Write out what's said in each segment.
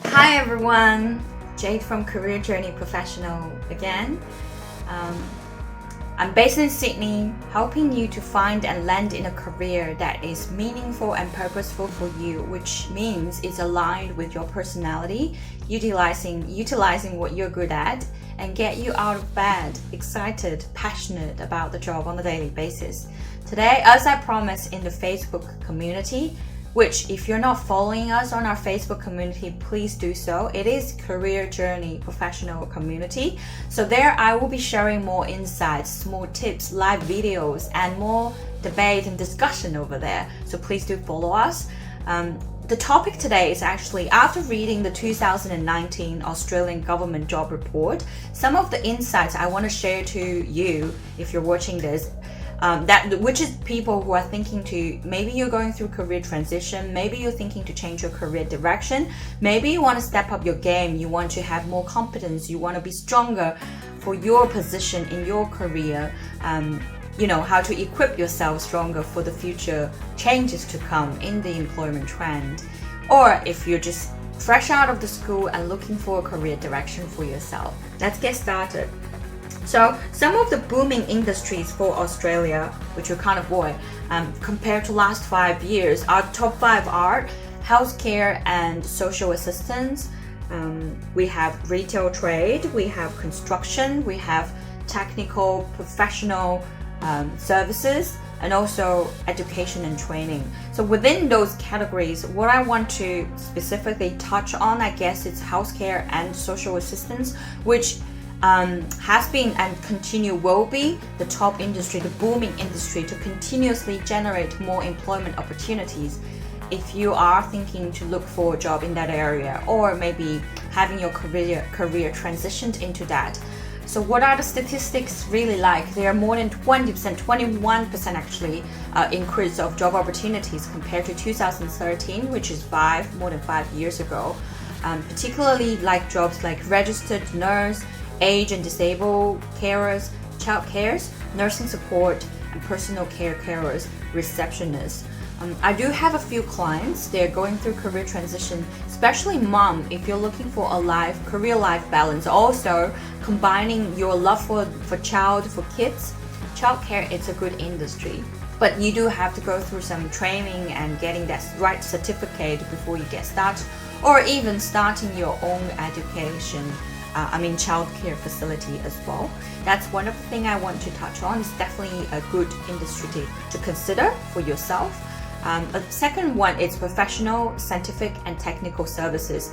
Hi everyone, Jade from Career Journey Professional again. I'm based in Sydney, helping you to find and land in a career that is meaningful and purposeful for you, which means it's aligned with your personality, utilizing what you're good at, and get you out of bed, excited, passionate about the job on a daily basis. Today, as I promised in the Facebook community, which if you're not following us on our Facebook community, please do so. It is Career Journey Professional Community. So there I will be sharing more insights, small tips, live videos, and more debate and discussion over there. So please do follow us. The topic today is actually, after reading the 2019 Australian Government Job Report, some of the insights I want to share to you if you're watching this, which is people who are thinking to, maybe you're going through career transition, maybe you're thinking to change your career direction, maybe you want to step up your game, you want to have more competence, you want to be stronger for your position in your career, how to equip yourself stronger for the future changes to come in the employment trend. Or if you're just fresh out of the school and looking for a career direction for yourself. Let's get started. So some of the booming industries for Australia, which we can't avoid, compared to last 5 years, our top 5 are healthcare and social assistance. We have retail trade, we have construction, we have technical professional services, and also education and training. So within those categories, what I want to specifically touch on, I guess, is healthcare and social assistance, which has been and will be the top industry, the booming industry, to continuously generate more employment opportunities if you are thinking to look for a job in that area, or maybe having your career transitioned into that. So what are the statistics really like? There are more than 20%, 21% actually, increase of job opportunities compared to 2013, which is more than 5 years ago. Particularly like jobs like registered nurse, age and disabled carers, child cares, nursing support, and personal care carers, receptionists. I do have a few clients, they're going through career transition, especially mom, if you're looking for a career-life balance. Also, combining your love for kids, childcare is a good industry. But you do have to go through some training and getting that right certificate before you get started, or even starting your own education. Childcare facility as well. That's one of the things I want to touch on. It's definitely a good industry to consider for yourself. A second one is professional, scientific, and technical services.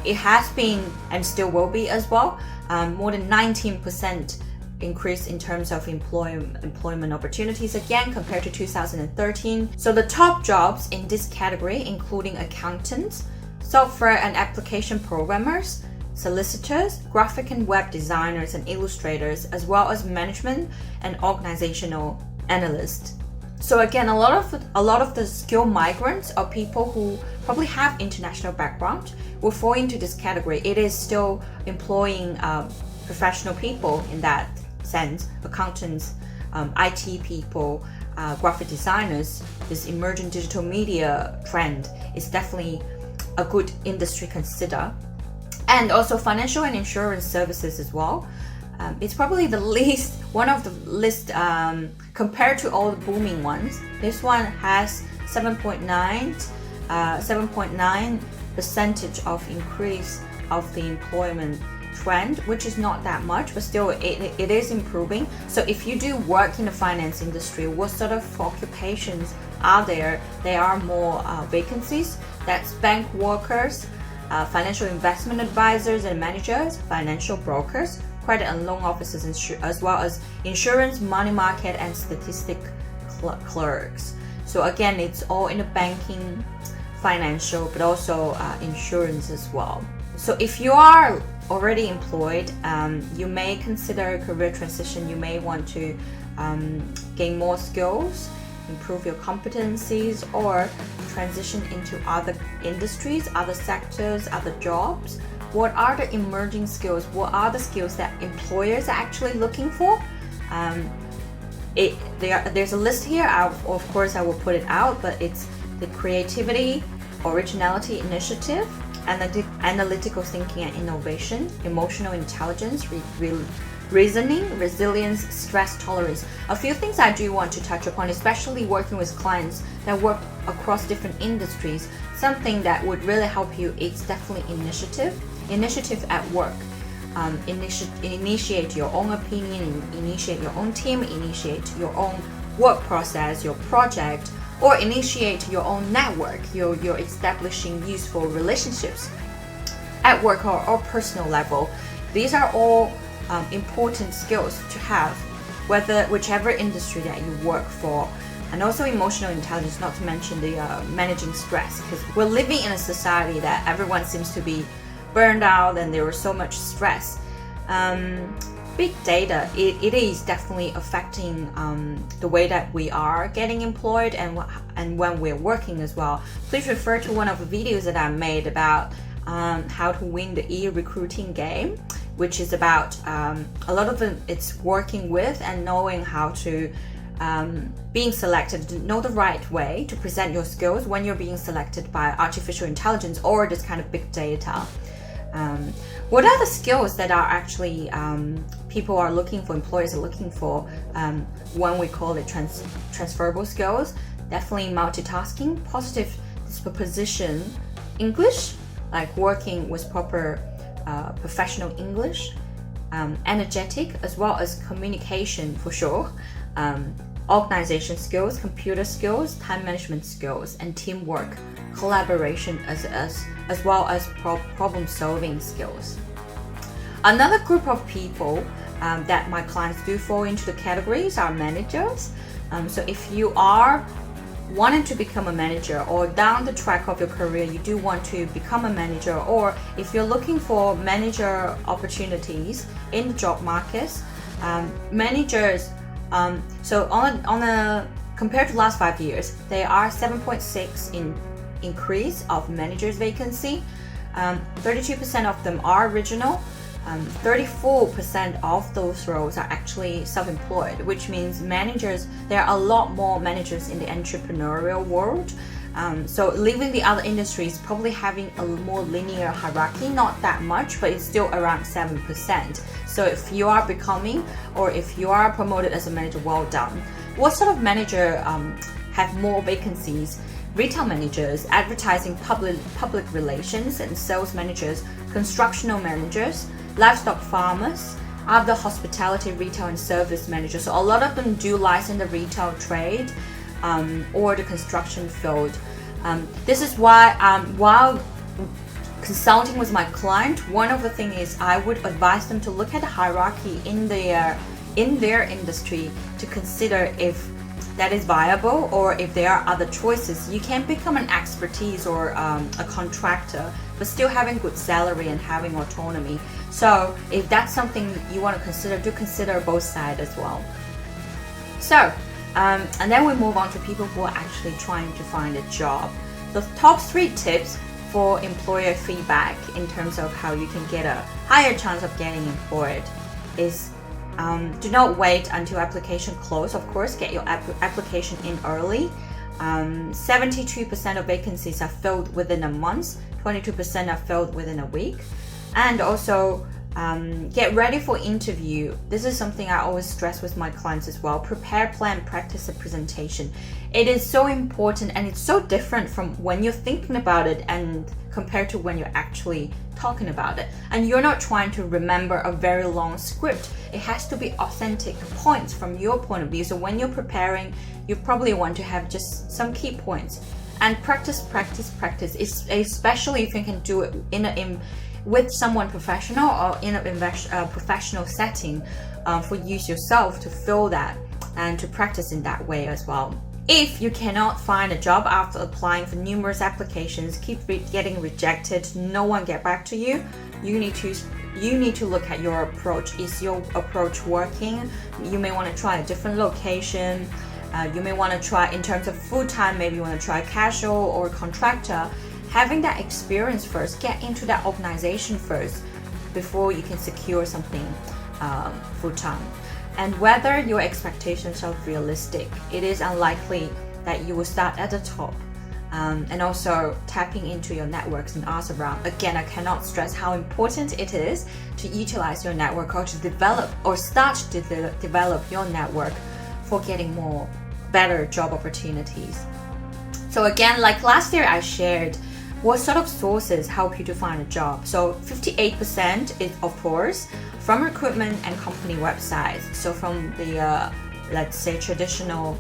It has been and still will be as well. More than 19% increase in terms of employment opportunities again compared to 2013. So the top jobs in this category, including accountants, software and application programmers, solicitors, graphic and web designers and illustrators, as well as management and organizational analysts. So again, a lot of the skilled migrants or people who probably have international background will fall into this category. It is still employing professional people in that sense, accountants, IT people, graphic designers. This emerging digital media trend is definitely a good industry consider. And also financial and insurance services as well. It's probably one of the least compared to all the booming ones. This one has 7.9% of increase of the employment trend, which is not that much, but still it is improving. So if you do work in the finance industry, what sort of occupations are there? There are more vacancies. That's bank workers, financial investment advisors and managers, financial brokers, credit and loan officers, as well as insurance, money market, and statistic clerks. So again, it's all in the banking, financial, but also insurance as well. So if you are already employed, you may consider a career transition. You may want to gain more skills, improve your competencies, or transition into other industries, other sectors, other jobs. What are the emerging skills? What are the skills that employers are actually looking for? There's a list here. Of course, I will put it out, but it's the creativity, originality, initiative, analytical thinking and innovation, emotional intelligence, reasoning, resilience, stress tolerance. A few things I do want to touch upon, especially working with clients that work across different industries. Something that would really help you is definitely initiative at work. Initiate your own opinion, initiate your own team, initiate your own work process, your project, or initiate your own network. You're establishing useful relationships at work or personal level. These are all important skills to have, whichever industry that you work for. And also emotional intelligence, not to mention the managing stress, because we're living in a society that everyone seems to be burned out and there is so much stress. Big data, it is definitely affecting the way that we are getting employed and when we're working as well. Please refer to one of the videos that I made about how to win the e-recruiting game, which is about a lot of it's working with and knowing how to being selected, to know the right way to present your skills when you're being selected by artificial intelligence or this kind of big data. What are the skills that are actually people are looking for, employers are looking for when we call it transferable skills? Definitely multitasking, positive disposition, English, like working with proper professional English, energetic, as well as communication for sure, organization skills, computer skills, time management skills, and teamwork, collaboration, as well as problem solving skills. Another group of people that my clients do fall into the categories are managers. So if you are wanting to become a manager, or down the track of your career you do want to become a manager, or if you're looking for manager opportunities in the job markets, managers, so on a compared to last 5 years, there are 7.6 in increase of managers vacancy. 32% of them are regional. 34% of those roles are actually self-employed, which means managers, there are a lot more managers in the entrepreneurial world. So leaving the other industries, probably having a more linear hierarchy, not that much, but it's still around 7%. So if you are becoming, or if you are promoted as a manager, well done. What sort of manager have more vacancies? Retail managers, advertising, public relations and sales managers, constructional managers, livestock farmers, other hospitality, retail and service managers. So a lot of them do lies in the retail trade or the construction field. This is why while consulting with my client, one of the things is I would advise them to look at the hierarchy in their industry to consider if that is viable, or if there are other choices. You can become an expertise or a contractor, but still having good salary and having autonomy. So if that's something you want to consider, do consider both sides as well. So, and then we move on to people who are actually trying to find a job. The top 3 tips for employer feedback in terms of how you can get a higher chance of getting employed is do not wait until application close. Of course, get your application in early. 72% of vacancies are filled within a month, 22% are filled within a week. And also get ready for interview. This is something I always stress with my clients as well. Prepare, plan, practice a presentation. It is so important, and it's so different from when you're thinking about it and compared to when you're actually talking about it. And you're not trying to remember a very long script. It has to be authentic points from your point of view. So when you're preparing, you probably want to have just some key points. And practice, especially if you can do it with someone professional or in a professional setting, for use yourself to feel that and to practice in that way as well. If you cannot find a job after applying for numerous applications, keep getting rejected, no one get back to you, you need to look at your approach. Is your approach working? You may want to try a different location. You may want to try, in terms of full-time, maybe you want to try casual or contractor. Having that experience first, get into that organization first before you can secure something full-time. And whether your expectations are realistic, it is unlikely that you will start at the top. And also tapping into your networks and ask around. Again, I cannot stress how important it is to utilize your network or to develop or start to develop your network for getting more better job opportunities. So again, like last year I shared what sort of sources help you to find a job. So 58% is, of course, from recruitment and company websites. So from the, let's say, traditional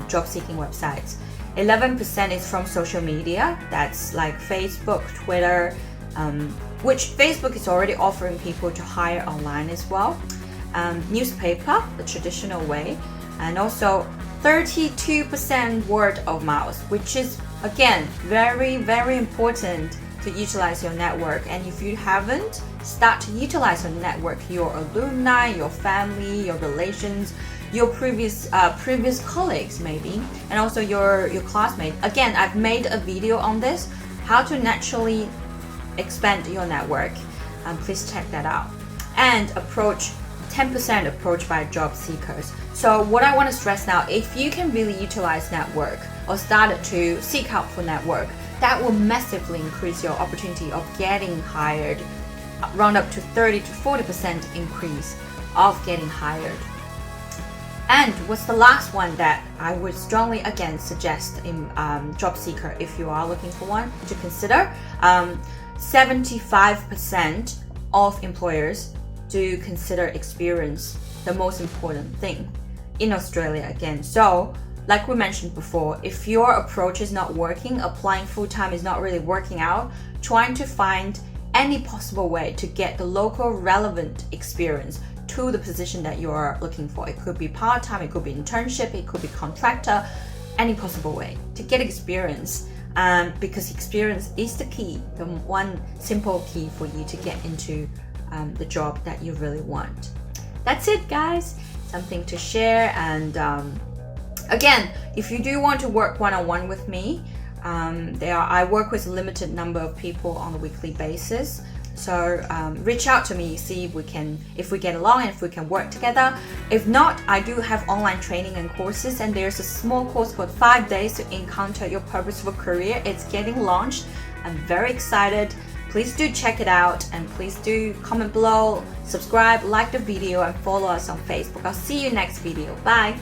job seeking websites. 11% is from social media. That's like Facebook, Twitter, which Facebook is already offering people to hire online as well. Newspaper, the traditional way. And also 32% word of mouth, which is again very, very important to utilize your network. And if you haven't, start to utilize your network, your alumni, your family, your relations, your previous colleagues maybe, and also your classmates. Again, I've made a video on this, how to naturally expand your network. Please check that out. And 10% approach by job seekers. So what I want to stress now, if you can really utilize network or start to seek out for network, that will massively increase your opportunity of getting hired, round up to 30 to 40% increase of getting hired. And what's the last one that I would strongly again suggest in job seeker if you are looking for one to consider? 75% of employers do consider experience the most important thing in Australia again. So like we mentioned before, if your approach is not working, applying full-time is not really working out, trying to find any possible way to get the local relevant experience to the position that you are looking for. It could be part-time, it could be internship, it could be contractor, any possible way to get experience, because experience is the key, the one simple key for you to get into the job that you really want. That's it, guys. Something to share. And again, if you do want to work one-on-one with me, I work with a limited number of people on a weekly basis. So reach out to me, see if we get along and if we can work together. If not, I do have online training and courses, and there's a small course called 5 Days to Encounter Your Purposeful Career. It's getting launched. I'm very excited. Please do check it out, and please do comment below, subscribe, like the video, and follow us on Facebook. I'll see you next video. Bye.